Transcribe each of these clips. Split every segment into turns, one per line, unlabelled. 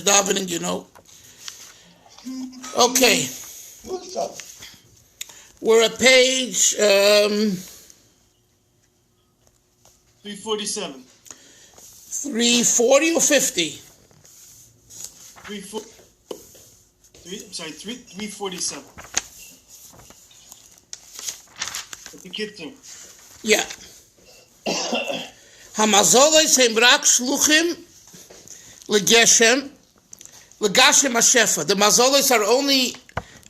davening, Okay. We're at page
347.
340 or 50?
347. The Kitzur.
Yeah. Hamazoles hem rak shluchim legeshem hashefa. The mazoles are only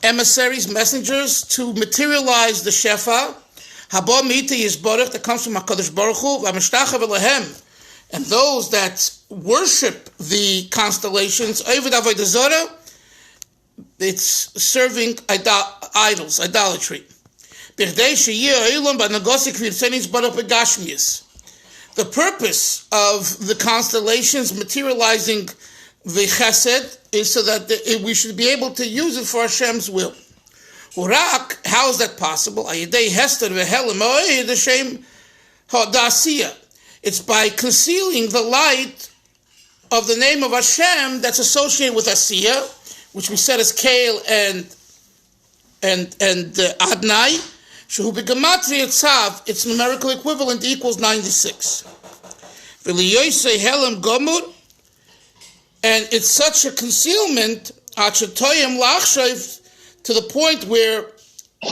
emissaries, messengers to materialize the shefa. Haba mita yisborach, that comes from HaKadosh Baruch Hu, v'amishtachav elehem, and those that worship the constellations, oived avodah zarah, it's serving idols, idolatry. The purpose of the constellations materializing the chesed is so that we should be able to use it for Hashem's will. How is that possible? It's by concealing the light of the name of Hashem that's associated with Asiyah, which we said is Kael and Adnai. Shehu b'gematria tzav, its numerical equivalent equals 96. V'liyoisei helem gomur, and it's such a concealment, achatoyim lachshav, to the point where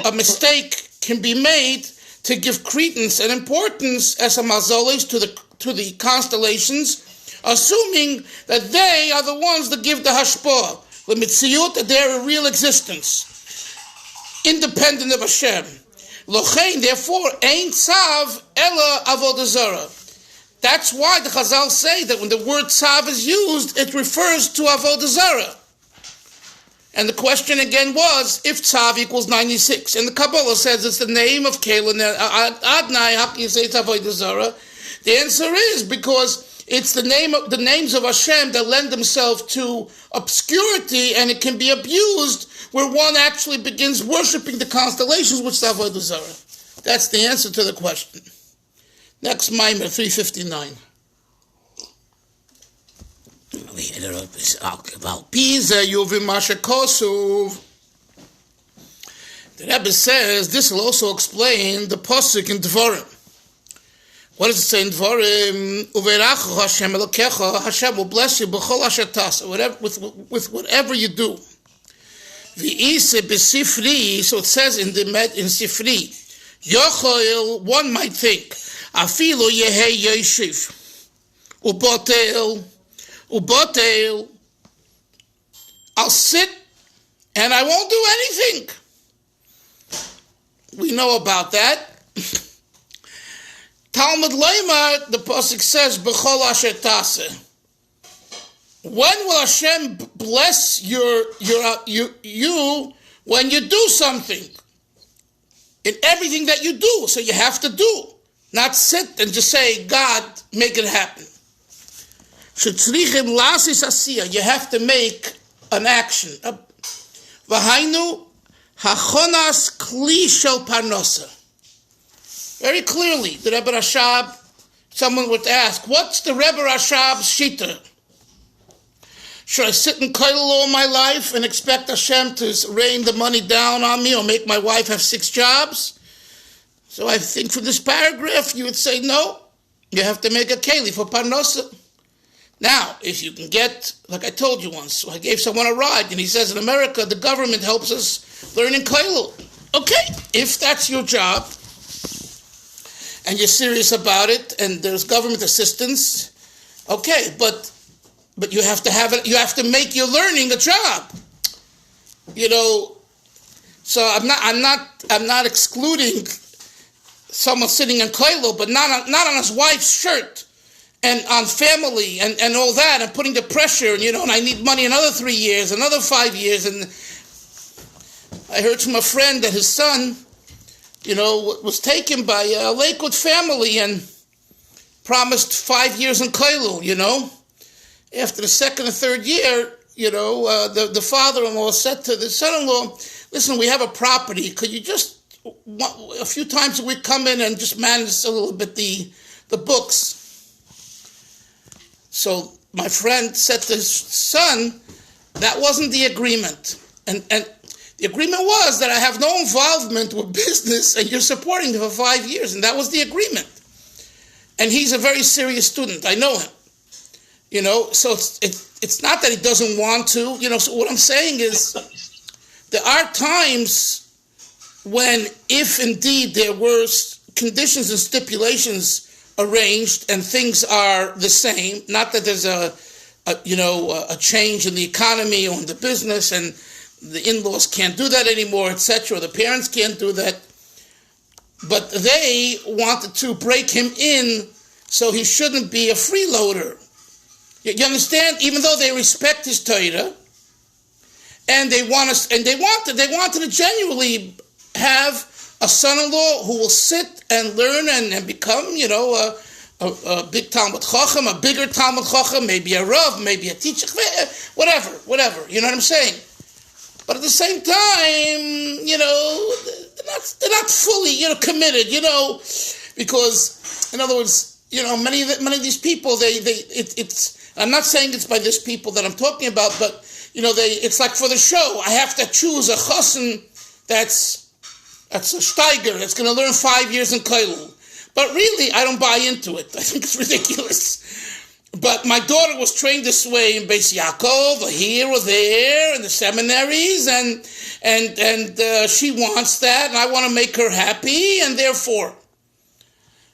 a mistake can be made to give credence and importance as a mazoles to the constellations, assuming that they are the ones that give the hashpah, the mitziyut, that they're a real existence, independent of Hashem. Lochein, therefore, ein tzav ela avodah zarah. That's why the Chazal say that when the word tzav is used, it refers to avodah zarah. And the question again was, if tzav equals 96, and the Kabbalah says it's the name of Kael Adnai, how can you say it's avodah zarah? The answer is because it's the names of Hashem that lend themselves to obscurity, and it can be abused where one actually begins worshiping the constellations, which is avodah zarah. That's the answer to the question. Next, Maamar 359. The Rebbe says this will also explain the pasuk in Dvarim. What does it say in Dvarim? Uverachu Hashem Elokecha, Hashem will bless you b'chol asher tasa, with whatever you do. V'ise b'sifri, so it says in Sifri, Yochel, one might think, Afilo Yehei Yoshiv, Ubotel, I'll sit and I won't do anything. We know about that. Talmud Leimar, the pasuk says, B'chol asher taseh. When will Hashem bless you when you do something? In everything that you do. So you have to do. Not sit and just say, God, make it happen. You have to make an action. V'hainu hachonas kli shel parnosa. Very clearly, the Rebbe Rashab, someone would ask, what's the Rebbe Rashab's shita? Should I sit in kollel all my life and expect Hashem to rain the money down on me or make my wife have 6 jobs? So I think from this paragraph you would say, no, you have to make a keli for parnosa. Now, if you can get, like I told you once, so I gave someone a ride, and he says in America, the government helps us learn in kollel. Okay, if that's your job, and you're serious about it, and there's government assistance, okay, but you have to have it. You have to make your learning a job. So I'm not excluding someone sitting in kollel, but not on his wife's shirt and on family and all that, and putting the pressure. And I need money another 3 years, another 5 years. And I heard from a friend that his son, was taken by a Lakewood family and promised 5 years in kollel. After the second or third year, the father-in-law said to the son-in-law, listen, we have a property. Could you just, a few times a week, come in and just manage a little bit the books? So my friend said to his son, that wasn't the agreement. And the agreement was that I have no involvement with business and you're supporting me for 5 years. And that was the agreement. And he's a very serious student. I know him. So it's not that he doesn't want to. So what I'm saying is there are times when, if indeed there were conditions and stipulations arranged and things are the same, not that there's a change in the economy or in the business and the in-laws can't do that anymore, etc., the parents can't do that, but they wanted to break him in so he shouldn't be a freeloader. You understand? Even though they respect his Torah, and they wanted to genuinely have a son-in-law who will sit and learn and become, a big Talmud Chacham, a bigger Talmud Chacham, maybe a Rav, maybe a teacher, whatever. You know what I'm saying? But at the same time, they're not fully, committed, because, in other words, many of these people, it's. I'm not saying it's by these people that I'm talking about, but it's like for the show. I have to choose a chassan that's a steiger that's going to learn 5 years in Kollel. But really, I don't buy into it. I think it's ridiculous. But my daughter was trained this way in Beis Yaakov, or here or there, in the seminaries, and she wants that, and I want to make her happy, and therefore,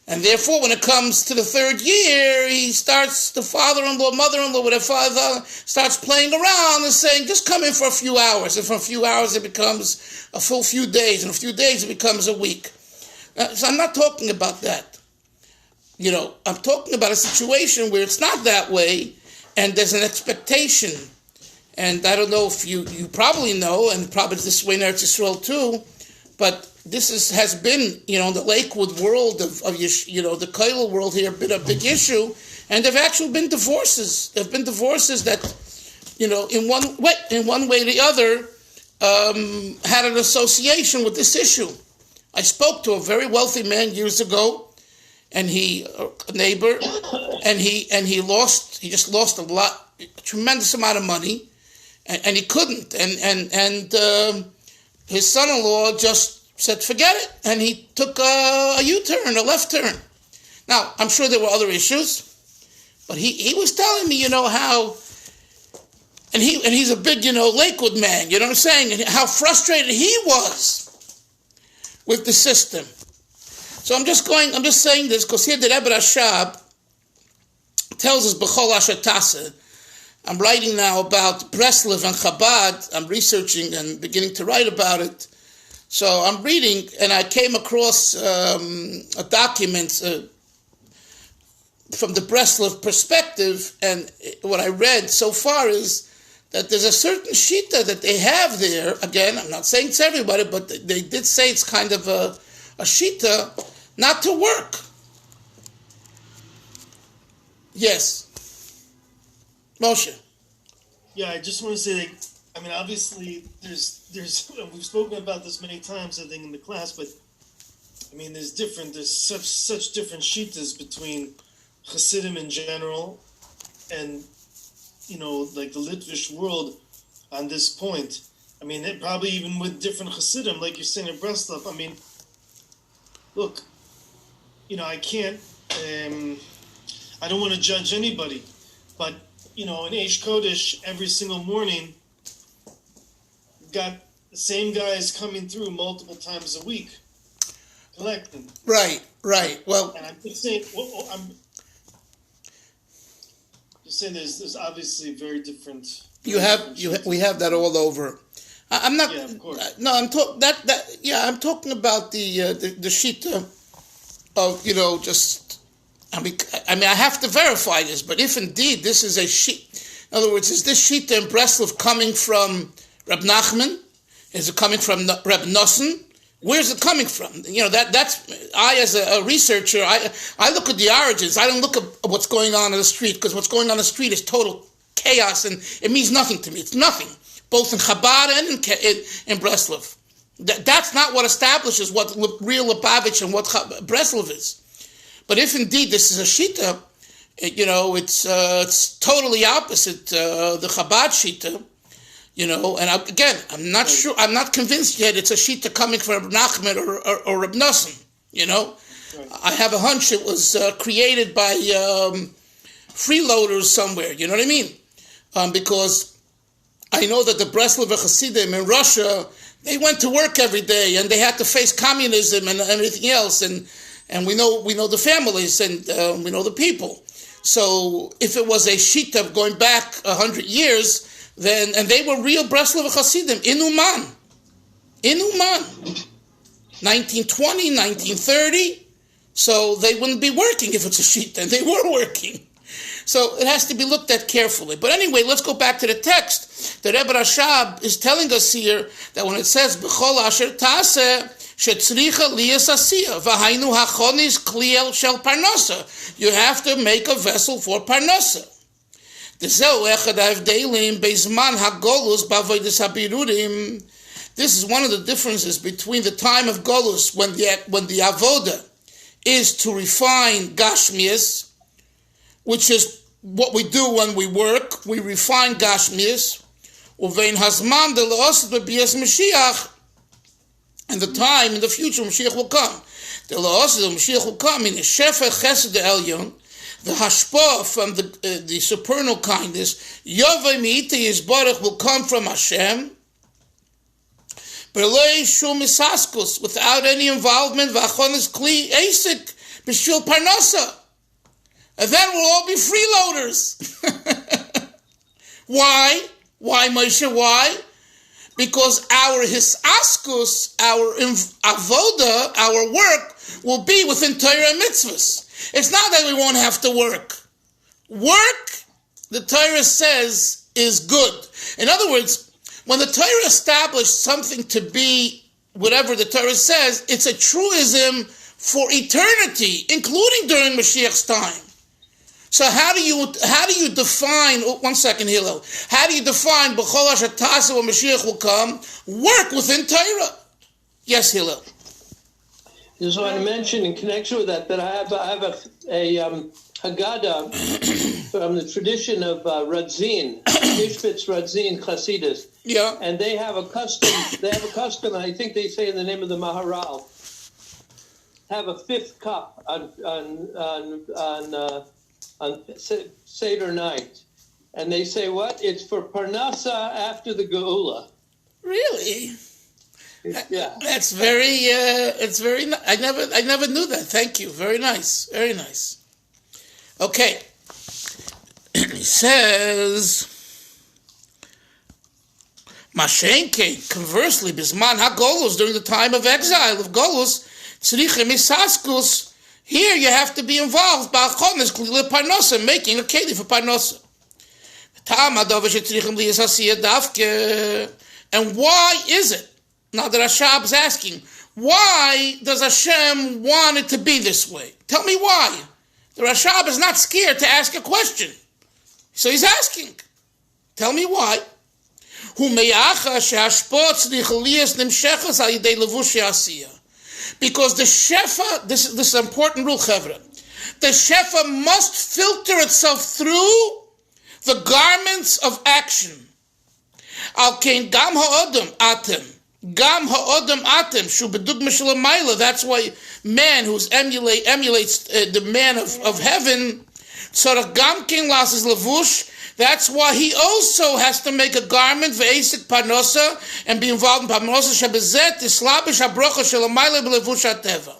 when it comes to the third year, the father-in-law, mother-in-law, whatever, starts playing around and saying, just come in for a few hours, and for a few hours it becomes a full few days, and a few days it becomes a week. So I'm not talking about that. I'm talking about a situation where it's not that way, and there's an expectation. And I don't know if you probably know, and probably this way in Eretz Yisrael too, but this has been, in the Lakewood world of the Kollel world here, been a big issue, and there've actually been divorces. There've been divorces that, in one way or the other, had an association with this issue. I spoke to a very wealthy man years ago, and a neighbor, and he just lost a tremendous amount of money, and he couldn't, and his son-in-law just said, forget it, and he took a U-turn, a left turn. Now, I'm sure there were other issues, but he was telling me, how, and he's a big, Lakewood man, you know what I'm saying, and how frustrated he was with the system. So I'm just saying this because here the Rebbe Rashab tells us B'chol Asher Taseh. I'm writing now about Breslov and Chabad. I'm researching and beginning to write about it. So I'm reading, and I came across a document from the Breslov perspective, and what I read so far is that there's a certain shita that they have there. Again, I'm not saying it's everybody, but they did say it's kind of a shita not to work. Yes. Moshe.
Yeah, I just want to say that, obviously, there's we've spoken about this many times, I think, in the class, but, there's such different shitas between Hasidim in general and, like the Litvish world on this point. Probably even with different Hasidim, like you're saying in Breslov. Look, I can't, I don't want to judge anybody, but, in Eish Kodesh, every single morning, got the same guys coming through multiple times a week, collecting.
Right. Well,
and I'm just saying, there's obviously very different.
We have that all over. I'm not.
Yeah, of course.
No, I'm talking about the shita of just. I have to verify this, but if indeed this is a sheet, in other words, is this shita in Breslov coming from Reb Nachman? Is it coming from Reb Nosson? Where's it coming from? That's I as a researcher. I look at the origins. I don't look at what's going on in the street, because what's going on in the street is total chaos and it means nothing to me. It's nothing, both in Chabad and in Breslov. That's not what establishes what real Lubavitch and what Breslov is. But if indeed this is a shita, It's totally opposite the Chabad Shita. And I'm not sure. I'm not convinced yet. It's a Shita coming from Reb Nachman or Reb Nosson. Right. I have a hunch it was created by freeloaders somewhere. You know what I mean? Because I know that the Breslover Hasidim in Russia, they went to work every day and they had to face communism and everything else, and we know the families and we know the people. So if it was a shita going back 100 years, then and they were real Breslover Hasidim in Umaayan, 1920, 1930. So they wouldn't be working if it's a shita, and they were working. So it has to be looked at carefully. But anyway, let's go back to the text. The Rebbe Rashab is telling us here that when it says B'chol asher taseh shetzricha liyas asiyah v'hainu hachonis kliel shel parnasa, you have to make a vessel for parnasa. This is one of the differences between the time of Golus when the avoda is to refine gashmias, which is what we do when we work. We refine gashmias, uvein hazman de leosid bebias Mashiach, and the time in the future Mashiach will come. The leosid Mashiach will come in the shefa chesed elyon, the hashpah from the supernal kindness. Yovei mi'ita yisbarach will come from Hashem. Berlei shum isaskus, without any involvement. V'achonis kli esik b'shil parnasa. And then we'll all be freeloaders. Why? Why, Moshe? Why? Because our hisaskus, our avoda, our work, will be within Torah and mitzvahs. It's not that we won't have to work. Work, the Torah says, is good. In other words, when the Torah established something to be whatever the Torah says, it's a truism for eternity, including during Mashiach's time. So how do you define? One second, Hillel. How do you define b'chol asher taseh when Mashiach will come? Work within Torah. Yes, Hillel.
Just want to mention in connection with that I have a Haggadah from the tradition of Radzin, Ishbitz Radzin Chasidus.
Yeah.
And they have a custom. I think they say in the name of the Maharal, have a fifth cup on Seder night, and they say what? It's for Parnasa after the Geula.
Really?
Yeah.
That's very. It's very. I never knew that. Thank you. Very nice. Very nice. Okay. He says, Mashenke, conversely, Bisman HaGolus, during the time of exile of Golus, Tzrichem Isaskus, here you have to be involved, Ba'achonis Klile Parnosa, making a keli for Parnosa. And why is it? Now the Rashab is asking, why does Hashem want it to be this way? Tell me why. The Rashab is not scared to ask a question. So he's asking. Tell me why. Because the Shefa, this is an important rule, Chevra. The Shefa must filter itself through the garments of action. Al-Kain Gam Ha'odam Atem. Gam Ha'odam Atem. Shu B'dugma Shalamayla. That's why man who emulates the man of heaven, Tzarach Gam Kain Lasses Lavush. That's why he also has to make a garment ve'esik parnosa and be involved in parnosa shebezet islabish habrocha shelamayla b'levush hateva.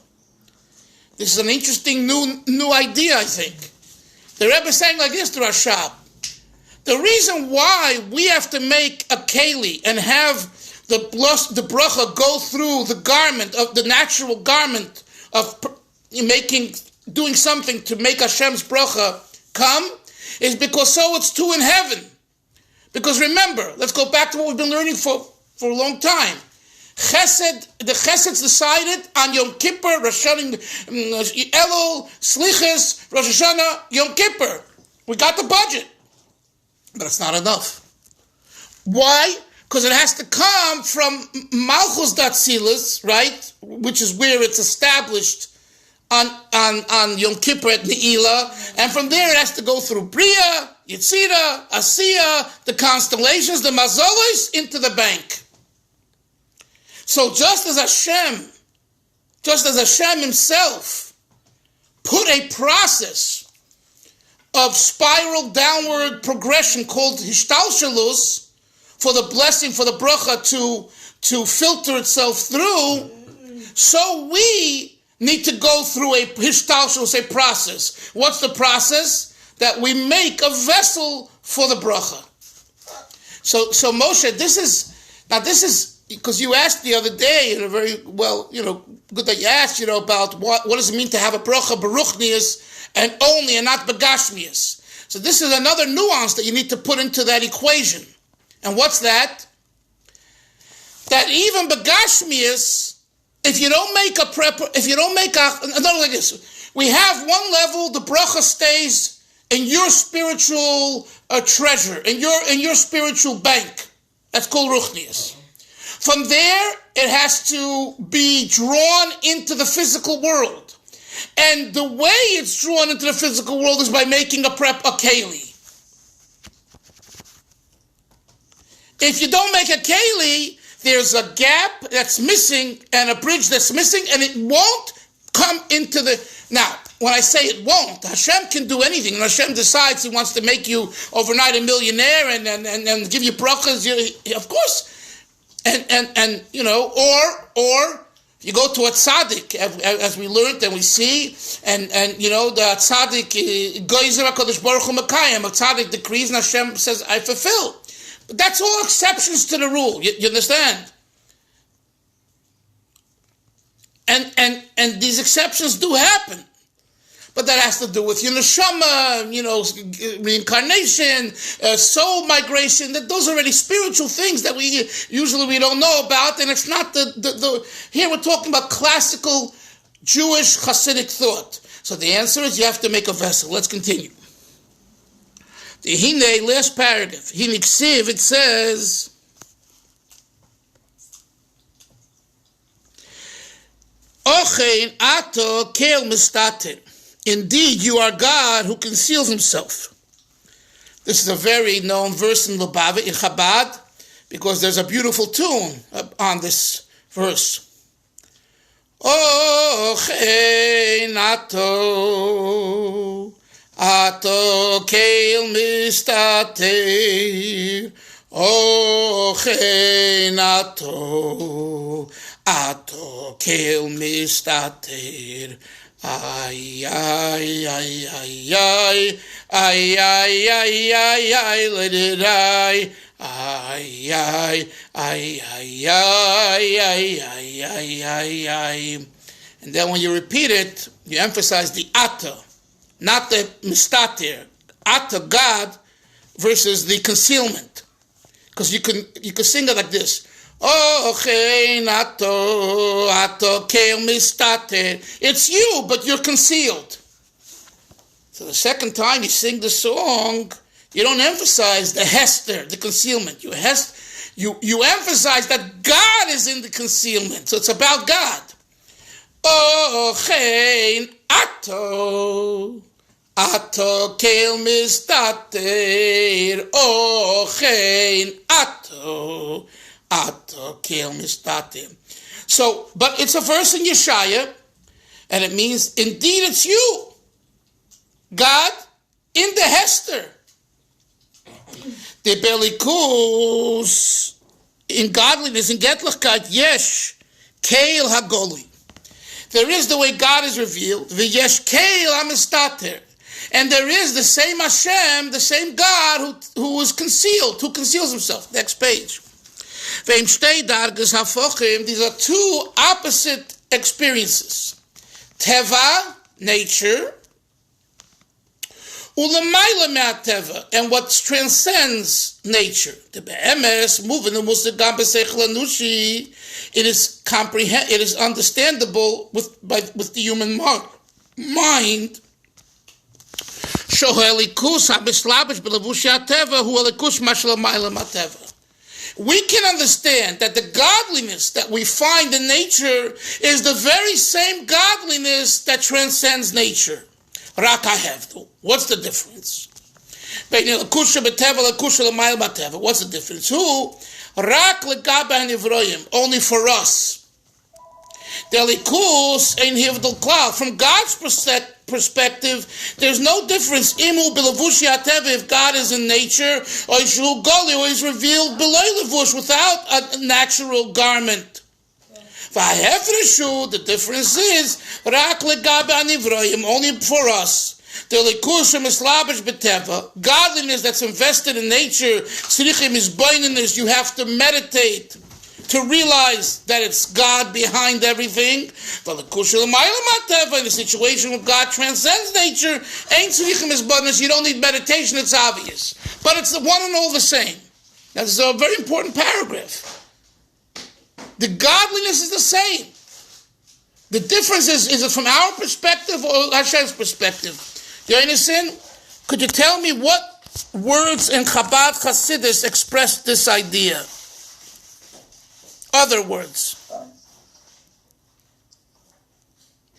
This is an interesting new idea, I think. The Rebbe is saying like this to Rashab. The reason why we have to make a keli and have the bracha go through the garment of the natural garment of doing something to make Hashem's bracha come is because so it's too in heaven. Because remember, let's go back to what we've been learning for a long time. The Chesed's decided on Yom Kippur, Rosh Hashanah, Elul, Slichas, Rosh Hashanah, Yom Kippur. We got the budget. But it's not enough. Why? Because it has to come from Malchus Datzilis, right? Which is where it's established on Yom Kippur at Ne'ilah, and from there it has to go through Bria, Yetzirah, Asiyah, the constellations, the Mazolos, into the bank. So just as Hashem himself put a process of spiral downward progression called Hishtalshalus for the blessing, for the bracha to filter itself through, so we need to go through a Hishtalshalus, a process. What's the process? That we make a vessel for the bracha. So Moshe, this is because you asked the other day, in a very good that you asked, about what does it mean to have a bracha beruchnius and not begashmius. So this is another nuance that you need to put into that equation. And what's that? That even begashmius, if you don't make another like this, we have one level, the bracha stays in your spiritual treasure, in your spiritual bank. That's called ruchnius. From there, it has to be drawn into the physical world. And the way it's drawn into the physical world is by making a keli. If you don't make a keli, there's a gap that's missing and a bridge that's missing, and it won't come into the... Now, when I say it won't, Hashem can do anything. When Hashem decides he wants to make you overnight a millionaire and give you brachas, of course... And or you go to a tzaddik, as we learned and we see, and the tzaddik goyzer HaKadosh Baruch Hu Mekayim, a tzaddik decrees and Hashem says, I fulfill. But that's all exceptions to the rule. You understand? And these exceptions do happen. But that has to do with your neshama, reincarnation, soul migration. Those are already spiritual things that we don't know about, and it's not the here we're talking about classical Jewish Hasidic thought. So the answer is you have to make a vessel. Let's continue. The Hine, last paragraph. Hiniksiv, it says, Ochein ato kel mistater. Indeed, you are God who conceals himself. This is a very known verse in Lubavitch, in Chabad, because there's a beautiful tune on this verse. Oh, ato keil mistater. Oh, ato keil mistater. Ay, ay, ay, ay, ay, ay, ay, ay, ay, ay, let it ay, ay, ay, ay, ay, ay, ay, ay, ay, ay, ay. And then when you repeat it, you emphasize the ata, not the mistater. Ata, God, versus the concealment. Because you can sing it like this. It's you, but you're concealed. So the second time you sing the song, you don't emphasize the hester, the concealment. You emphasize that God is in the concealment. So it's about God. Ato kel mistater. Ato kel mistater. So, but it's a verse in Yeshaya, and it means, indeed it's you, God, in the Hester. The belikus, in godliness, in getlichkeit, yesh, keil hagoli. There is the way God is revealed, v'yesh keil hamistater. And there is the same Hashem, the same God who is concealed, who conceals himself. Next page. These are two opposite experiences. Teva, nature, ulamaila me'ateva, and what transcends nature. It is understandable with the human mind. we can understand that the godliness that we find in nature is the very same godliness that transcends nature. Rak hahevdil. What's the difference? What's the difference? Who? Rak legabe hanivroyim. Only for us. Delikus ein hivdil klal. From God's perspective, there's no difference. Imu bilavushi hateva, if God is in nature, or ishu goli, or is revealed below levush, without a natural garment. The difference is rak legabe hanivroyim, only for us. Godliness that's invested in nature, you have to meditate to realize that it's God behind everything. But in the situation where God transcends nature, you don't need meditation, it's obvious. But it's the one and all the same. That's a very important paragraph. The godliness is the same. The difference is it from our perspective or Hashem's perspective? You understand? Could you tell me what words in Chabad Hasidus express this idea? Other words.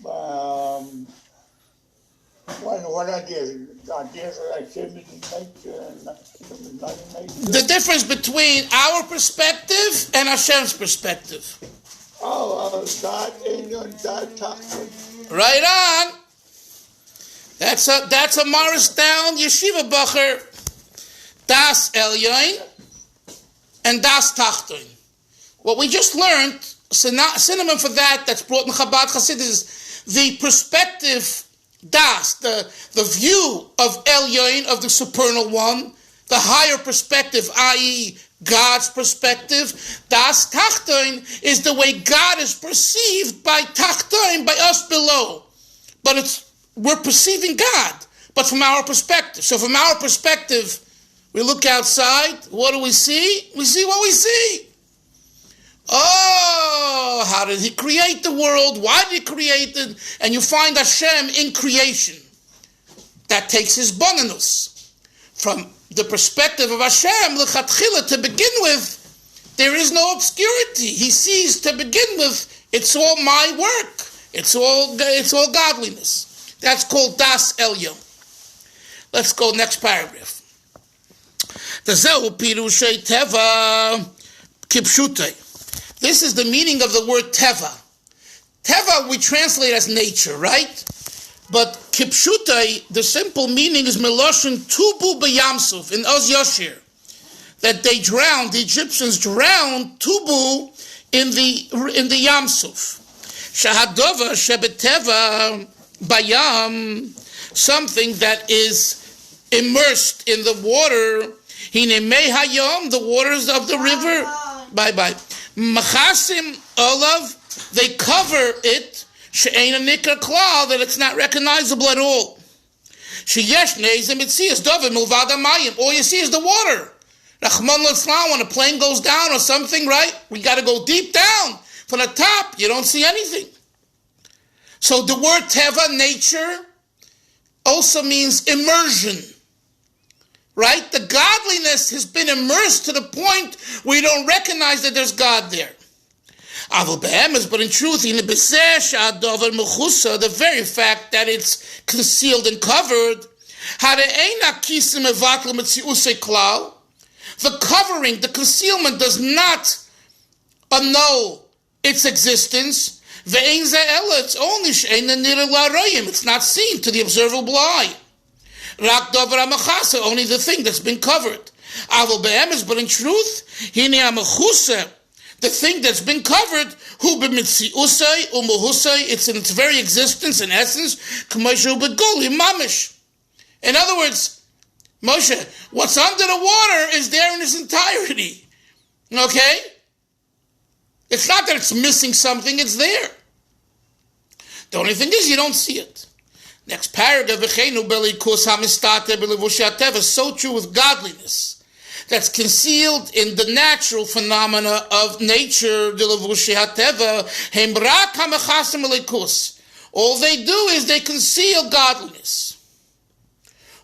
What ideas? Ideas that Hashem is in nature and Hashem is not in nature?
The difference between our perspective and Hashem's perspective.
God in your God talking.
Right on. That's a Morris down yeshiva bacher. Das Elyon and Das Tachton. What we just learned, synonym for that's brought in Chabad Hasidus, is the perspective, Das, the view of Elyon, of the supernal one, the higher perspective, i.e., God's perspective. Das Tachton is the way God is perceived by Tachton, by us below. But we're perceiving God, but from our perspective. So from our perspective, we look outside, what do we see? We see what we see. Oh, how did he create the world? Why did he create it? And you find Hashem in creation. That takes his bonanus. From the perspective of Hashem, l'chatchila, to begin with, there is no obscurity. He sees to begin with, it's all my work. It's all godliness. That's called Das Elyon. Let's go next paragraph. The Zehu Pirushei Teva Kipshutei. This is the meaning of the word Teva. Teva we translate as nature, right? But Kipshutei, the simple meaning is Meloshin Tubu B'Yamsuf in Oz Yoshir. That the Egyptians drowned Tubu in the Yamsuf. Shahadova Shebeteva Bayam, something that is immersed in the water. Hinemei Hayom, the waters of the river. Bye. Machasim Olav, they cover it. She'eina Nikra Klal, that it's not recognizable at all. Sheyesh Nezim Itzias Dovim Milvada Mayim. All you see is the water. Rahman L'Islam, when a plane goes down or something, right? We got to go deep down. From the top, you don't see anything. So the word Teva, nature, also means immersion. Right? The godliness has been immersed to the point where you don't recognize that there's God there. But in truth, the very fact that it's concealed and covered, the covering, the concealment does not annul its existence. It's only it's not seen to the observable eye. Only the thing that's been covered. But in truth, the thing that's been covered, it's in its very existence and essence. In other words, Moshe, what's under the water is there in its entirety. Okay? It's not that it's missing something, it's there. The only thing is you don't see it. Next paragraph, so true with godliness. That's concealed in the natural phenomena of nature. All they do is they conceal godliness.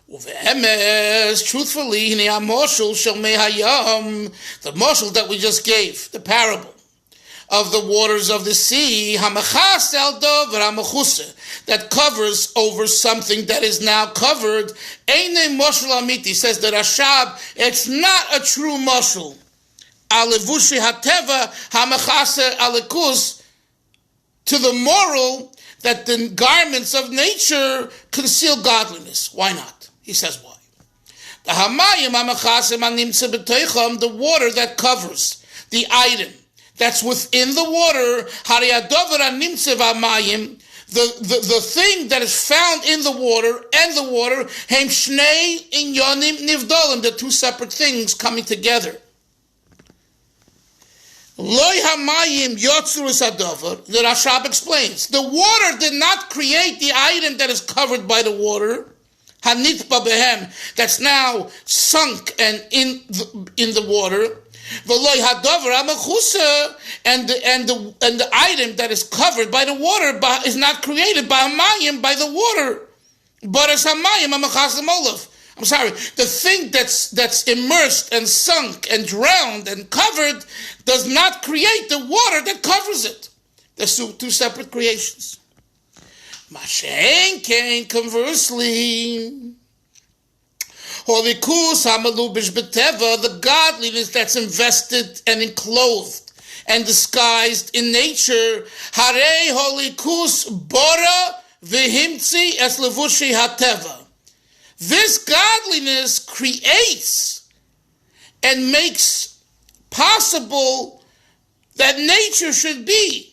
Truthfully, the moshel that we just gave, the parable of the waters of the sea, that covers over something that is now covered. Says the Rashab, it's not a true moshel. To the moral that the garments of nature conceal godliness. Why not? He says why. The water that covers the item that's within the water, the thing that is found in the water and the water, the two separate things coming together. The Rashab explains, the water did not create the item that is covered by the water, that's now sunk and in the water, and the item that is covered by the water is not created by the water, but as I'm sorry, the thing that's immersed and sunk and drowned and covered does not create the water that covers it. There's two separate creations. Conversely, the godliness that's invested and enclosed and disguised in nature, Hare holikus bora v'himtzi es levushi hateva. This godliness creates and makes possible that nature should be.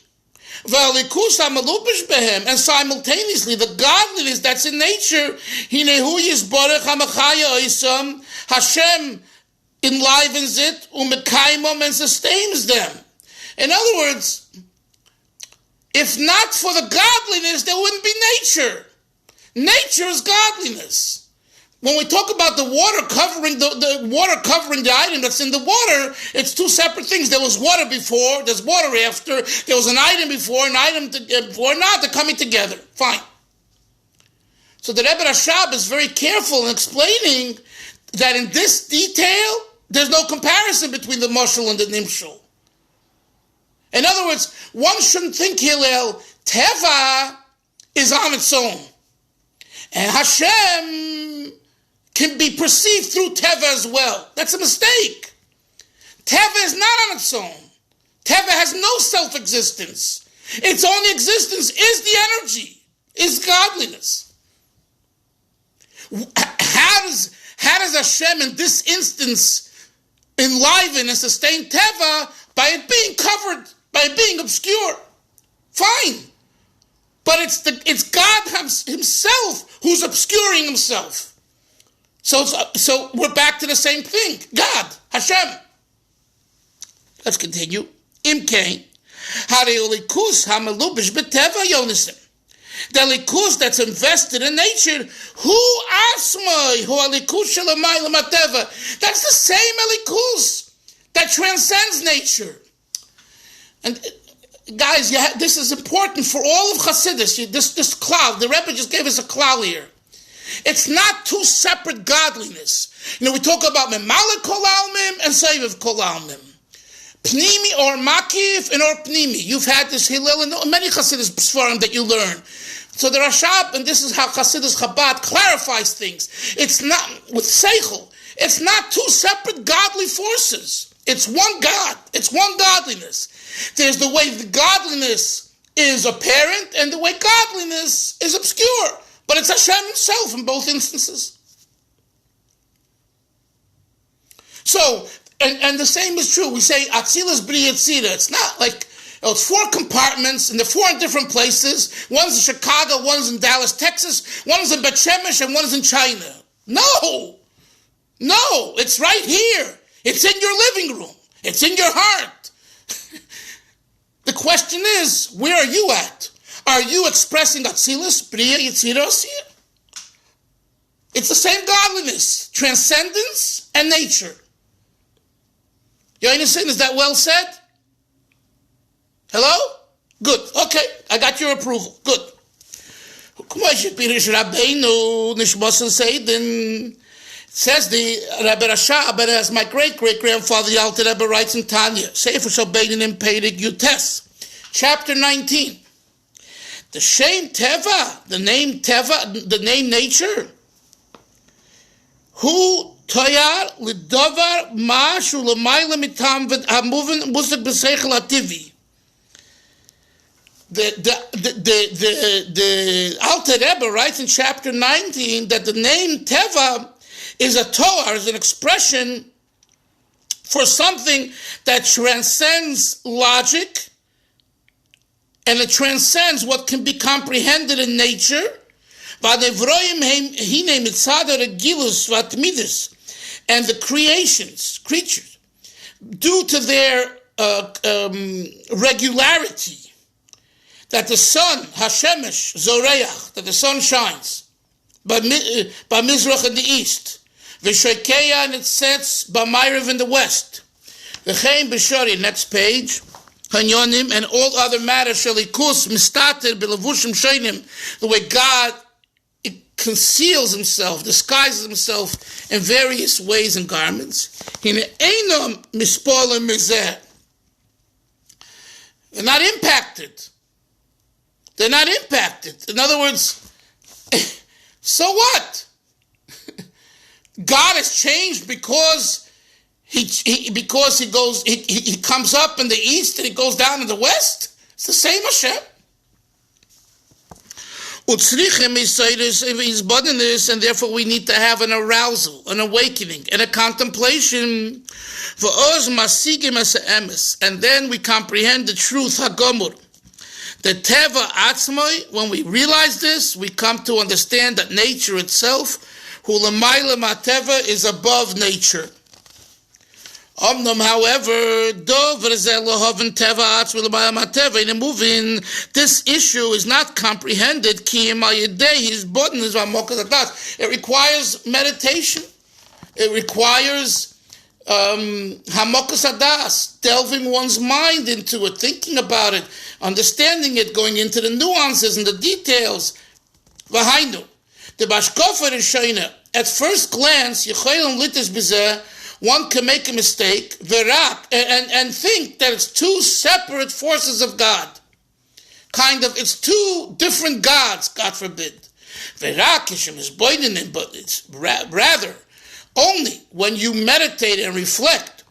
And simultaneously, the godliness that's in nature, Hashem enlivens it, and sustains them. In other words, if not for the godliness, there wouldn't be nature. Nature is godliness. When we talk about the water covering the water covering the item that's in the water, it's two separate things. There was water before, there's water after. There was an item before, an item before. Now they're coming together. Fine. So the Rebbe Rashab is very careful in explaining that in this detail, there's no comparison between the mashal and the nimshal. In other words, one shouldn't think, Hillel, Teva is on its own. And Hashem can be perceived through Teva as well. That's a mistake. Teva is not on its own. Teva has no self-existence. Its only existence is the energy, is godliness. How does Hashem in this instance enliven and sustain Teva? By it being covered, by it being obscure. Fine. But it's God himself who's obscuring himself. So we're back to the same thing. God, Hashem. Let's continue. Imkain. The likus that's invested in nature. That's the same likus that transcends nature. And guys, this is important for all of Chassidus. This cloud, the Rebbe just gave us a cloud here. It's not two separate godliness. We talk about Memala Kol Almim and Seiviv Kol Almim. Pnimi or Makif and or Pnimi. You've had this Hillel and many Chassidus Sfarim that you learn. So the Rashab, and this is how Chassidus Chabad clarifies things. It's not, with Seichel, it's not two separate godly forces. It's one God. It's one godliness. There's the way the godliness is apparent and the way godliness is obscure. But it's Hashem himself in both instances. So, and the same is true. We say Atzilus B'ri Yetzira. It's not like, it's 4 compartments and they're 4 in different places. One's in Chicago, one's in Dallas, Texas, one's in Bet Shemesh, and one's in China. No, it's right here. It's in your living room. It's in your heart. The question is, where are you at? Are you expressing Atzilus, Bria, Yetzirah, Osiyah? It's the same godliness, transcendence, and nature. You understand? Is that well said? Hello? Good. Okay, I got your approval. Good. Says the Rabbi Rasha, but as my great-great-grandfather, the Alter Rebbe, writes in Tanya, Sefer Shabbein in Perek Yutes, chapter 19. The Shem Teva, the name nature, Hu Toyar Lidovar Mashu Lamayla Mitam Hamuven Musik B'Seichel Ativi. The Alter Rebbe writes in chapter 19 that the name Teva is a Torah, is an expression for something that transcends logic and it transcends what can be comprehended in nature. And the creatures, due to their regularity, that the sun, Hashemesh, Zoreach, that the sun shines by Mizrach in the east, V'shoikeya, and it sets by Ma'ariv in the west, V'chein b'shori, next page, Hanyonim, and all other matters, Shalikus, Mistater, B'levushim Shoinim, the way God conceals himself, disguises himself in various ways and garments. They're not impacted. They're not impacted. In other words, so what? God has changed because he comes up in the east and he goes down in the west. It's the same Hashem. And therefore we need to have an arousal, an awakening, and a contemplation. And then we comprehend the truth, Hagomur. The Teva Atzmai, when we realize this, we come to understand that nature itself, Hulamayla Mateva, is above nature. However, this issue is not comprehended. It requires meditation. It requires Hamokas Adas, delving one's mind into it, thinking about it, understanding it, going into the nuances and the details. V'hainu, the Bashkofer is Shaina. At first glance, one can make a mistake, and think that it's two separate forces of God. It's two different gods, God forbid. But it's rather only when you meditate and reflect,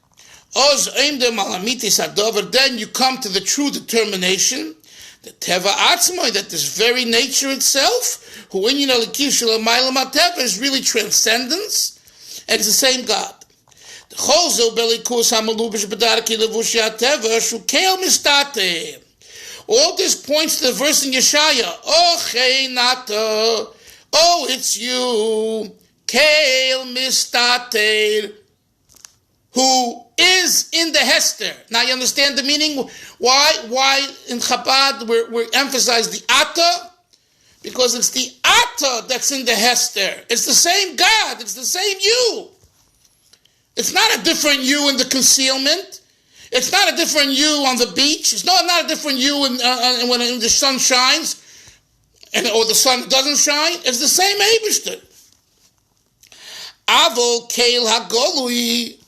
then you come to the true determination, the Teva Atzmai, that this very nature itself, is really transcendence, and it's the same God. All this points to the verse in Yeshaya. Oh, it's you, Kael Mistater, who is in the Hester. Now you understand the meaning? Why in Chabad we emphasize the Ata? Because it's the Ata that's in the Hester. It's the same God. It's the same you. It's not a different you in the concealment. It's not a different you on the beach. It's not a different you when the sun shines or the sun doesn't shine. It's the same Eibishter. Avol Keil Hagolui.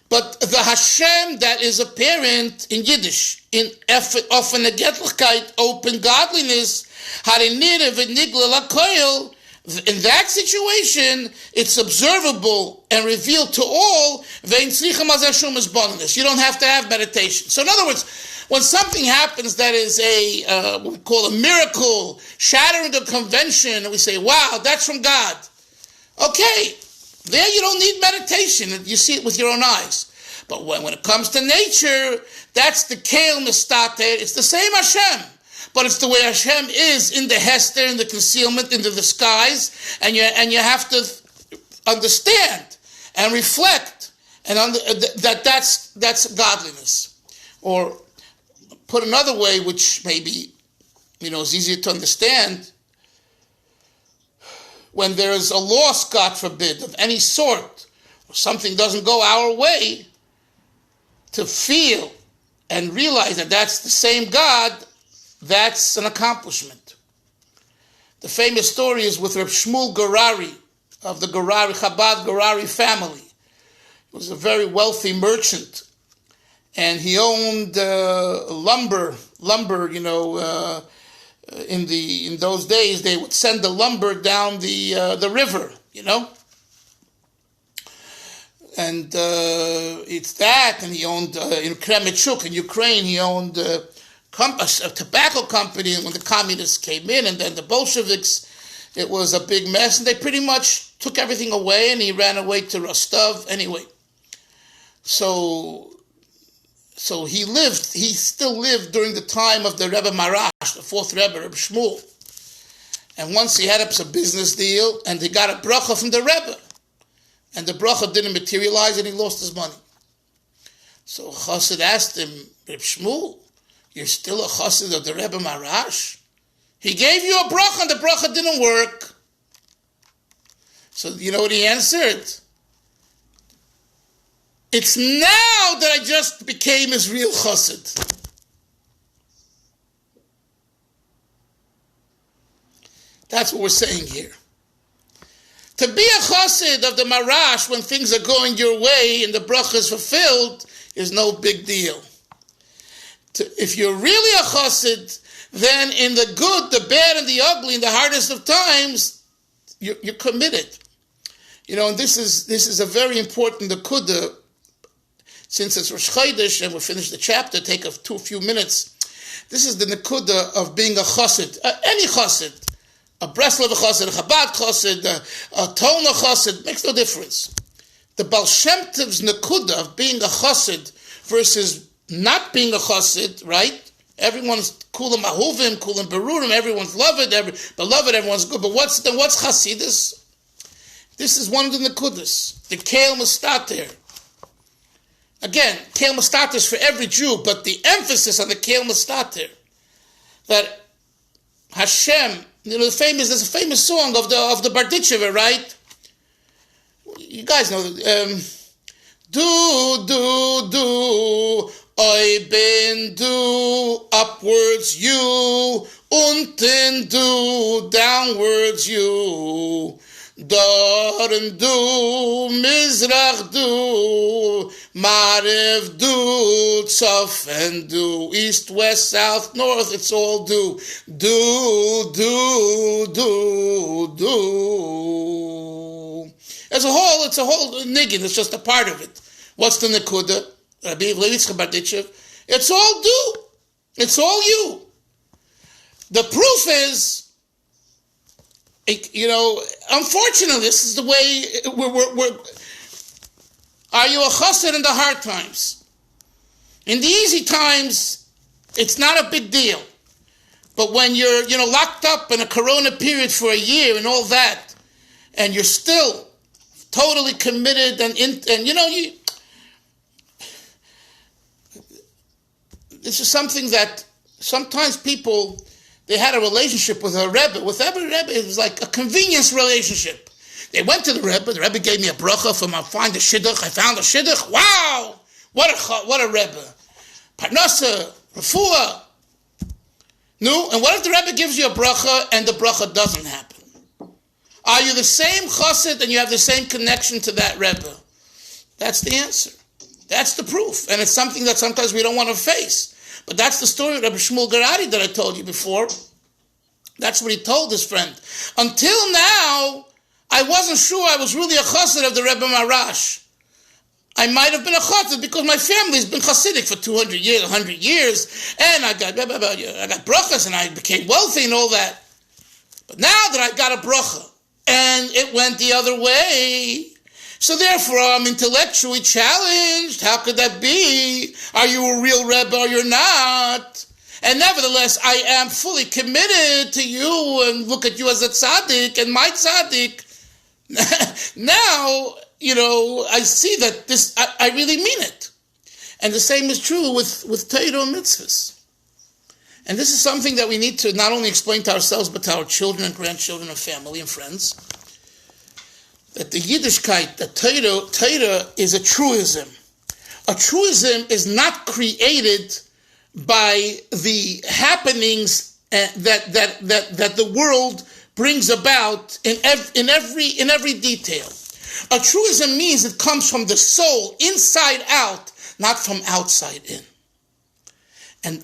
But the Hashem that is apparent in Yiddish, in often a Getlichkeit, open godliness, Harinir v'nigla lakoil. In that situation, it's observable and revealed to all. You don't have to have meditation. So in other words, when something happens that is what we call a miracle, shattering the convention, and we say, wow, that's from God. Okay, there you don't need meditation. You see it with your own eyes. But when it comes to nature, that's the Kael Mistater. It's the same Hashem. But it's the way Hashem is in the Hester, in the concealment, in the disguise, and you have to understand and reflect and that's godliness. Or put another way, which maybe is easier to understand, when there is a loss, God forbid, of any sort, or something doesn't go our way, to feel and realize that that's the same God. That's an accomplishment. The famous story is with Reb Shmuel Gorari of the Chabad Gorari family. He was a very wealthy merchant, and he owned lumber. In those days, they would send the lumber down the river, and it's that. And he owned in Kremenchuk in Ukraine. He owned a tobacco company. And when the communists came in, and then the Bolsheviks, it was a big mess, and they pretty much took everything away. And he ran away to Rostov anyway. So he still lived during the time of the Rebbe Marash, the fourth Rebbe, Rebbe Shmuel. And once he had up some business deal, and he got a bracha from the Rebbe. And the bracha didn't materialize, and he lost his money. So Chassid asked him, Rebbe Shmuel, you're still a Chassid of the Rebbe Marash? He gave you a bracha, and the bracha didn't work. So you know what he answered? It's now that I just became his real chassid. That's what we're saying here. To be a chassid of the Marash when things are going your way and the bracha is fulfilled is no big deal. If you're really a chassid, then in the good, the bad, and the ugly, in the hardest of times, you're committed. And this is a very important nekuda. Since it's Rosh Chodesh and we finish the chapter, take a few minutes. This is the nekuda of being a chassid, any chassid, a Breslov chassid, a Chabad chassid, a Tona chassid, makes no difference. The Baal Shem Tov's nekuda of being a chassid versus not being a chassid, right? Everyone's kulam ahuvim, kulam berurim, everyone's beloved, everyone's good. But what's chassidus? This is one of the nekudas. The Keil Mustater. Again, Keil Mustater is for every Jew, but the emphasis on the Keil Mustater, that Hashem, there's a famous song of the Barditchever, right? You guys know, do, oi bin do, upwards you, unten do, downwards you. Dorn du, Mizrach du, Marev du, Tzofen du, East, West, South, North, it's all do. Do. As a whole, it's a whole niggin, it's just a part of it. What's the nekuda? Rabbi Levitzcha Barditchev. It's all do. It's all you. The proof is, unfortunately, this is the way we're. Are you a chassid in the hard times? In the easy times, it's not a big deal. But when you're, locked up in a corona period for a year and all that, and you're still totally committed this is something that sometimes people, they had a relationship with a Rebbe. With every Rebbe, it was like a convenience relationship. They went to the Rebbe gave me a bracha from I found a shidduch. Wow! What a Rebbe. Parnasa, refuah. No, and what if the Rebbe gives you a bracha and the bracha doesn't happen? Are you the same chassid and you have the same connection to that Rebbe? That's the answer. That's the proof. And it's something that sometimes we don't want to face. But that's the story of Rabbi Shmuel Gorari that I told you before. That's what he told his friend. Until now, I wasn't sure I was really a chassid of the Rebbe Marash. I might have been a chassid because my family's been chassidic for 200 years, 100 years, and I got brachas and I became wealthy and all that. But now that I got a bracha and it went the other way, so therefore I'm intellectually challenged. How could that be? Are you a real Rebbe or you're not? And nevertheless, I am fully committed to you and look at you as a tzaddik and my tzaddik. Now, I see that this, I really mean it. And the same is true with Torah and mitzvahs. And this is something that we need to not only explain to ourselves, but to our children and grandchildren and family and friends. That the Yiddishkeit, the Torah is a truism. A truism is not created by the happenings that the world brings about in every detail. A truism means it comes from the soul, inside out, not from outside in. And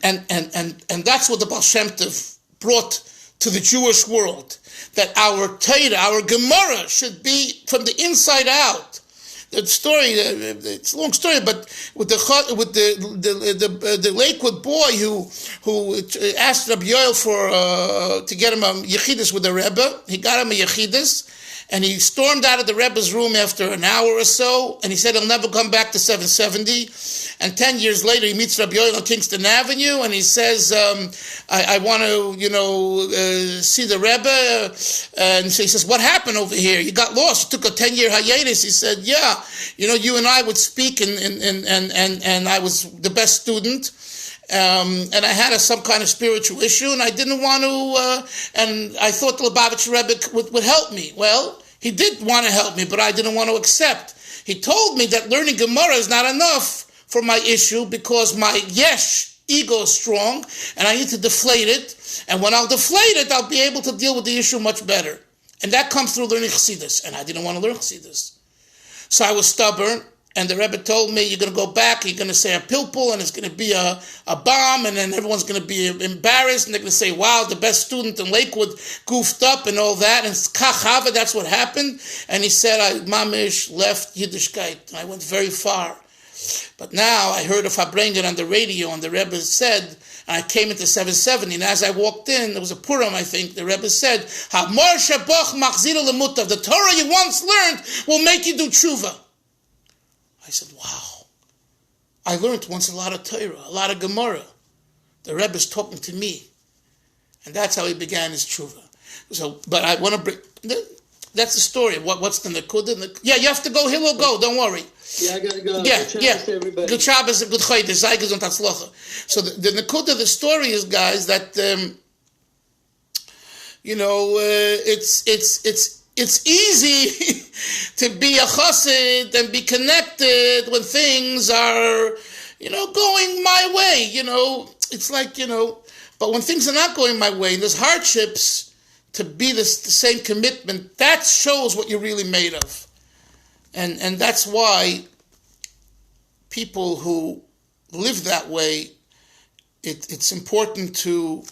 that's what the Baal Shem Tov brought to the Jewish world, that our Torah, our Gemara should be from the inside out. The story, it's a long story, but with the Lakewood boy who asked Rabbi Yoel to get him a Yechidus with the Rebbe, he got him a Yechidus, and he stormed out of the Rebbe's room after an hour or so, and he said he'll never come back to 770. And 10 years later, he meets Rabbi Yoel on Kingston Avenue, and he says, I want to, see the Rebbe. And so he says, what happened over here? You got lost. You took a 10-year hiatus. He said, yeah, you and I would speak, and I was the best student. And I had some kind of spiritual issue, and I didn't want to, and I thought the Lubavitcher Rebbe would help me. Well, he did want to help me, but I didn't want to accept. He told me that learning Gemara is not enough for my issue because my yesh ego is strong, and I need to deflate it. And when I'll deflate it, I'll be able to deal with the issue much better. And that comes through learning Chassidus, and I didn't want to learn Chassidus. So I was stubborn. And the Rebbe told me, you're going to go back, you're going to say a pilpul, and it's going to be a bomb, and then everyone's going to be embarrassed, and they're going to say, wow, the best student in Lakewood goofed up and all that, and kachava, that's what happened. And he said, I mamish left Yiddishkeit. I went very far. But now I heard of Fabrengen on the radio, and the Rebbe said, and I came into 770, and as I walked in, there was a Purim, I think, the Rebbe said, Hamor sheboch machzir lemutav, the Torah you once learned will make you do tshuva. I said, wow, I learned once a lot of Torah, a lot of Gemara. The Rebbe's talking to me. And that's how he began his tshuva. So, but I want to bring, that's the story. What's the Nakuda? Yeah, you have to go, Hillel, go, don't worry.
Yeah, I got to go.
Yeah,
good
yeah.
to everybody. Good
Shabbos, good Chodesh, Zaygas und Hatzlocha. So the Nakuda, the story is, guys, that, it's easy to be a chassid and be connected when things are, going my way, It's like, but when things are not going my way, and there's hardships, to be the same commitment, that shows what you're really made of. And that's why people who live that way, it's important to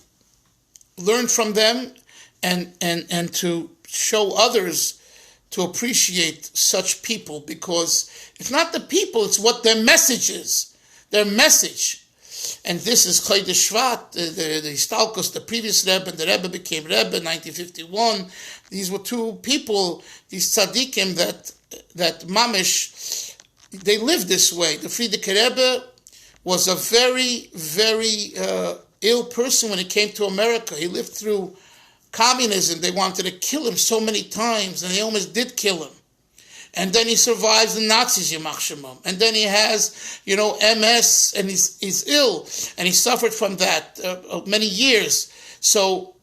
learn from them and to show others to appreciate such people, because it's not the people, it's what their message is, their message. And this is Chodesh Shvat, the Histalkos, the previous Rebbe, and the Rebbe became Rebbe in 1951. These were two people, these tzaddikim, that mamish, they lived this way. The Frierdiker Rebbe was a very, very ill person when he came to America. He lived through communism. They wanted to kill him so many times, and they almost did kill him. And then he survives the Nazis, Yimach Shemam. And then he has, MS, and he's ill, and he suffered from that many years. So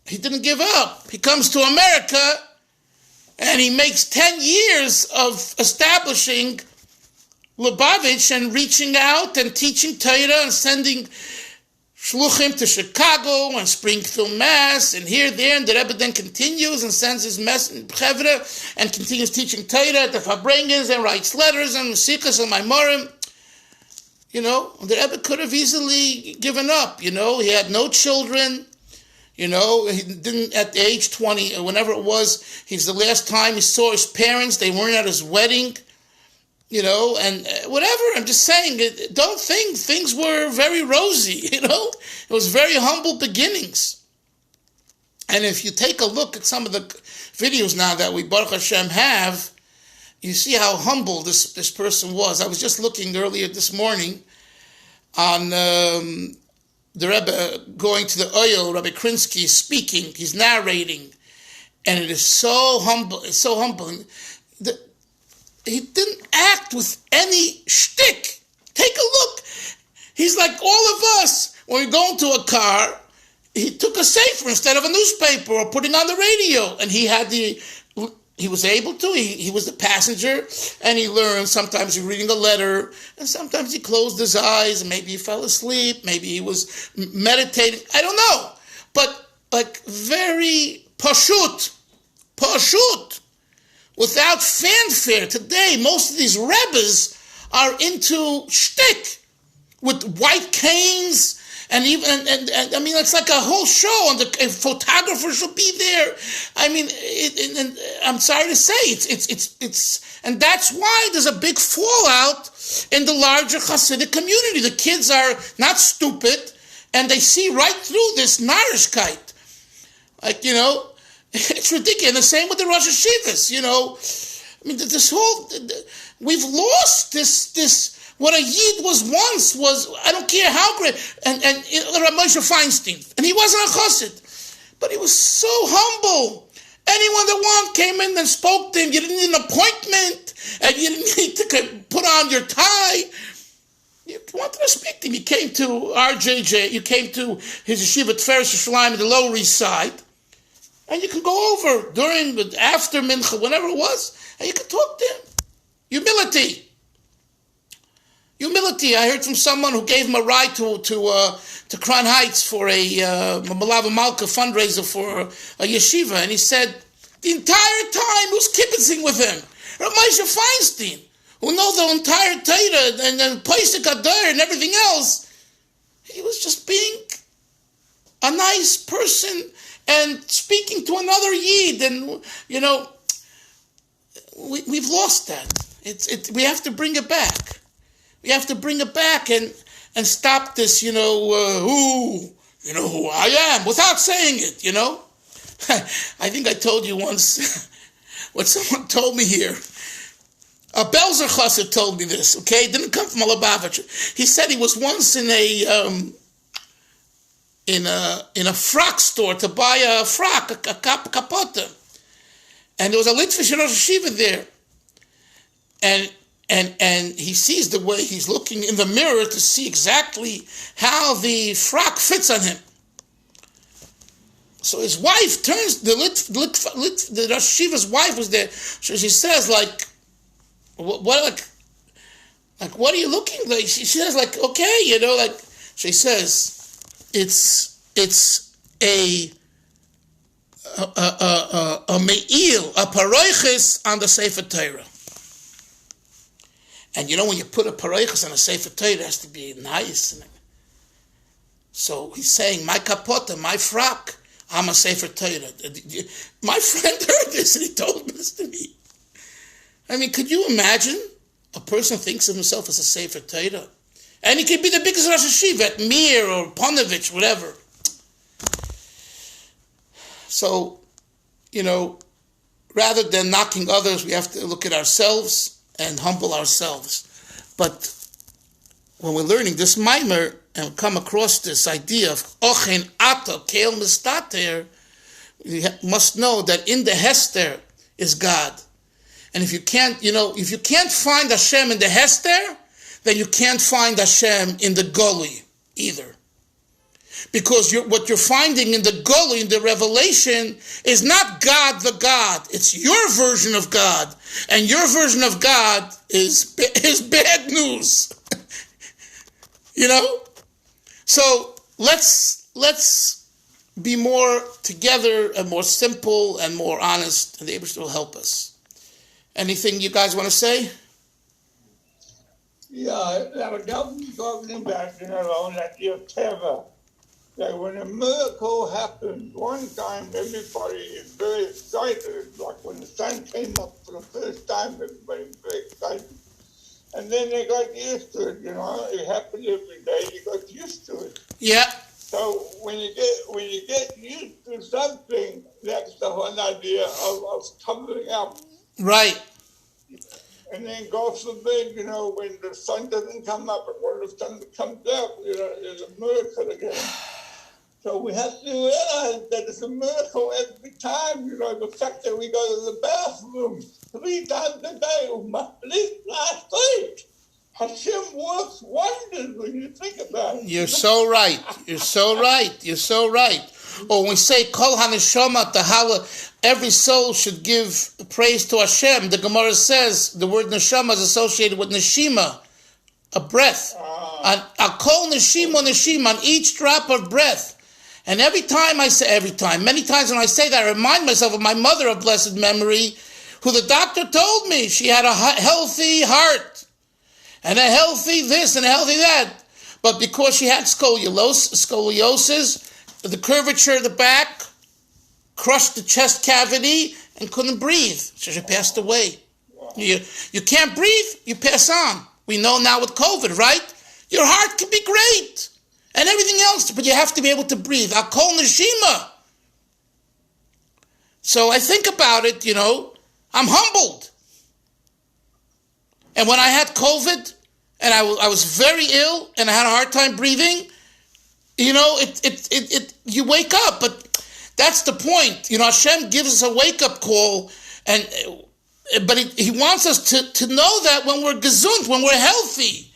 he didn't give up. He comes to America, and he makes 10 years of establishing Lubavitch and reaching out and teaching Torah and sending shluchim to Chicago and Springfield, Mass, and here, there, and the Rebbe then continues and sends his mess in Chevre and continues teaching Torah at the Fabrengens and writes letters and Mesichas and Maamarim. The Rebbe could have easily given up. He had no children. He didn't, at the age 20, or whenever it was, he's the last time he saw his parents. They weren't at his wedding. And whatever. I'm just saying, don't think things were very rosy, It was very humble beginnings. And if you take a look at some of the videos now that we, Baruch Hashem, have, you see how humble this person was. I was just looking earlier this morning on the Rebbe going to the oil, Rabbi Krinsky speaking, he's narrating, and it is so humble, it's so humbling. He didn't act with any shtick. Take a look. He's like all of us. When we go into a car, he took a sefer instead of a newspaper or putting on the radio. And he was able to. He was the passenger, and he learned. Sometimes he was reading a letter, and sometimes he closed his eyes, and maybe he fell asleep. Maybe he was meditating. I don't know. But very Pashut, without fanfare. Today, most of these rebbes are into shtick with white canes. And even and I mean, it's like a whole show, and a photographer should be there. I mean, and I'm sorry to say, it's, and that's why there's a big fallout in the larger Hasidic community. The kids are not stupid, and they see right through this narishkeit. Like, it's ridiculous. And the same with the Rosh Hashivas. I mean, this whole, we've lost this. What a Yid was once was, I don't care how great, and Rav Moshe Feinstein, and he wasn't a chassid, but he was so humble. Anyone that came in and spoke to him, you didn't need an appointment, and you didn't need to put on your tie. You wanted to speak to him. You came to RJJ, you came to his yeshiva Tferes Yerushalayim in the Lower East Side, and you can go over after Mincha, whenever it was, and you can talk to him. Humility. I heard from someone who gave him a ride to Crown Heights for a Malava Malka fundraiser for a yeshiva, and he said the entire time he was kibitzing with him. Rav Moshe Feinstein, who knows the entire Torah and Pesach Adar and everything else, he was just being a nice person and speaking to another Yid, and we've lost that. We have to bring it back. We have to bring it back and stop this, who I am, without saying it, I think I told you once what someone told me here. A Belzer Chassid told me this, okay? It didn't come from a Lubavitcher. He said he was once in a frock store to buy a frock, a kapota. And there was a Litvish Rosh Hashiva there. And he sees the way he's looking in the mirror to see exactly how the frock fits on him. So his wife turns, the Rosh Hashiva's wife was there. So she says, what are you looking like? She says, okay, she says, it's a me'il, a paroiches on the Sefer Torah. And when you put a paroiches on a Sefer Torah, it has to be nice. So he's saying, my kapota, my frock, I'm a Sefer Torah. My friend heard this and he told this to me. I mean, could you imagine a person thinks of himself as a Sefer Torah? And he could be the biggest Rosh Hashiva at Mir or Ponovich, whatever. So, rather than knocking others, we have to look at ourselves and humble ourselves. But when we're learning this Maamar and come across this idea of Ochen Ato Keil Mistater, you must know that in the Hester is God. And if you can't find Hashem in the Hester, then you can't find Hashem in the Goli either. Because what you're finding in the Goli, in the revelation, is not God the God. It's your version of God. And your version of God is bad news. So let's be more together and more simple and more honest, and the Eibusher will help us. Anything you guys want to say?
Yeah, I was talking about, that your Teva. That when a miracle happens, one time everybody is very excited, like when the sun came up for the first time, everybody was very excited. And then they got used to it, it happened every day, you got used to it.
Yeah.
So when you get used to something, that's the whole idea of covering up.
Right.
And then God forbid, when the sun doesn't come up, and when the sun comes up, there's a miracle again. So we have to realize that it's a miracle every time, the fact that we go to the bathroom 3 times a day, at least last week. Hashem works wonders when you think about it.
You're so right. Or when we say Kol HaNeshama Tahala, every soul should give praise to Hashem. The Gemara says the word Neshama is associated with Neshima, a breath. A Kol Neshima, on each drop of breath. And many times when I say that, I remind myself of my mother of blessed memory, who the doctor told me she had a healthy heart, and a healthy this and a healthy that. But because she had scoliosis, the curvature of the back crushed the chest cavity and couldn't breathe. So she passed away. You can't breathe, you pass on. We know now with COVID, right? Your heart can be great and everything else, but you have to be able to breathe. Akol neshima. So I think about it, I'm humbled. And when I had COVID, and I was very ill, and I had a hard time breathing, you wake up. But that's the point. Hashem gives us a wake-up call, but He wants us to know that when we're gesund, when we're healthy,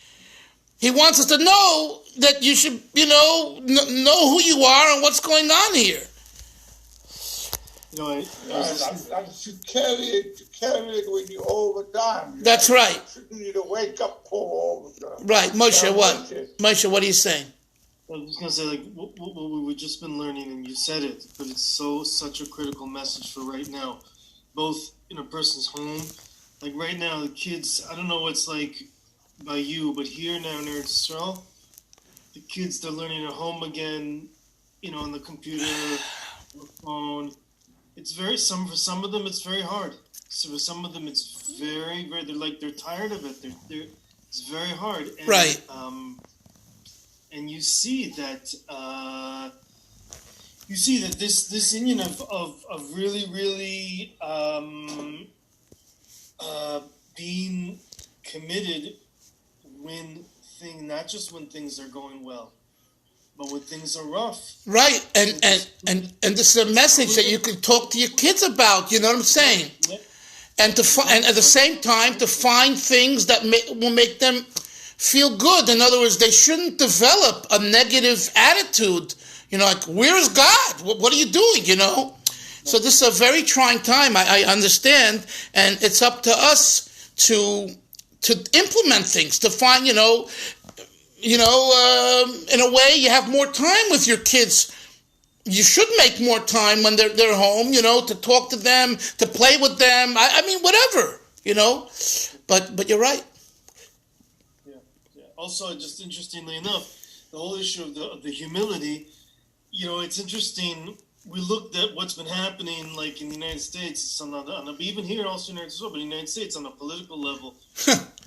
He wants us to know that you should, know who you are and what's going on here.
You should carry it with you all the time.
That's right.
You need a wake-up call all the time.
Right, Moshe, what? Moshe, what are you saying?
I was going to say, what we've just been learning, and you said it, but it's such a critical message for right now, both in a person's home. Like right now, the kids, I don't know what it's like by you, but here now in Eretz Yisrael, the kids, they're learning at home again, on the computer, on the phone. It's for some of them, it's very hard. So for some of them, it's very, very, they're tired of it. It's very hard. And,
right.
And you see that this union of really, really being committed not just when things are going well, but when things are rough.
Right, and this is a message that you can talk to your kids about. You know what I'm saying?
Yeah.
And at the same time to find things that will make them feel good. In other words, they shouldn't develop a negative attitude. Like, where is God? What are you doing? So this is a very trying time. I understand, and it's up to us to implement things, to find, in a way you have more time with your kids. You should make more time when they're home, to talk to them, to play with them. I mean, whatever, But you're right.
Yeah. Also, just interestingly enough, the whole issue of the humility, it's interesting. We looked at what's been happening, like in the United States, even here also in Israel, but in the United States on a political level.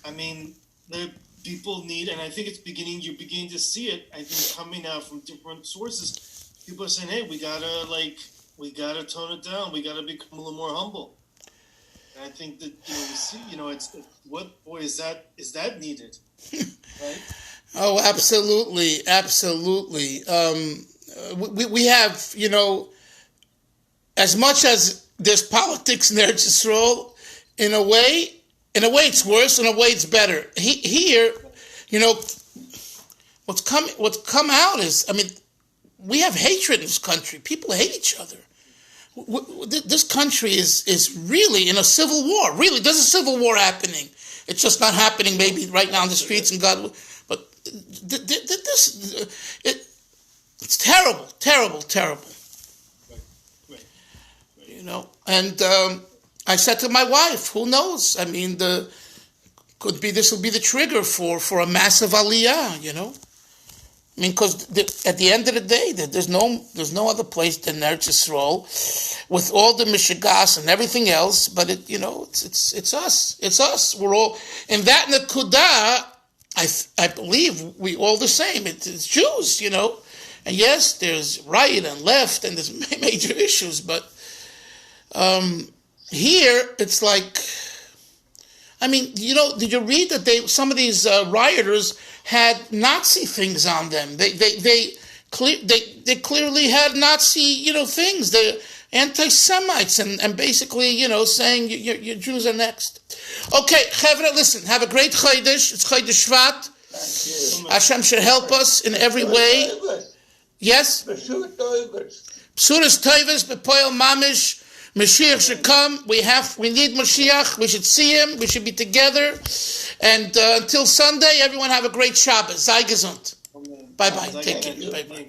I mean, the people need, and I think you're beginning to see it, I think, coming out from different sources. People are saying, hey, we gotta tone it down. We gotta become a little more humble. And I think that, we see, is that needed? Right?
Oh, absolutely. We have, as much as there's politics in Eretz Yisrael, in a way it's worse, in a way it's better. Here, what's come out is, we have hatred in this country. People hate each other. This country is really in a civil war. Really, there's a civil war happening. It's just not happening maybe right now in the streets, and God, but it's terrible.
Right.
And I said to my wife, who knows? This will be the trigger for a massive aliyah, because at the end of the day, there's no other place than Eretz Yisrael, with all the mishigas and everything else. But it's us. It's us. We're all in that nekudah. I believe we all the same. It's Jews, And yes, there's right and left, and there's major issues. But here it's like, did you read that some of these rioters had Nazi things on them? They clearly had Nazi, things. They're anti-Semites and basically, saying your Jews are next. Okay, Chevra, listen, have a great Chodesh. It's Chodesh Shvat. Hashem should help us in every way. Yes? Psuras Toivas, Bepoel Mamish. Mashiach should come. We need Mashiach. We should see him. We should be together. And until Sunday, everyone have a great Shabbos. Sei gesund. Bye-bye. Take care. Bye-bye.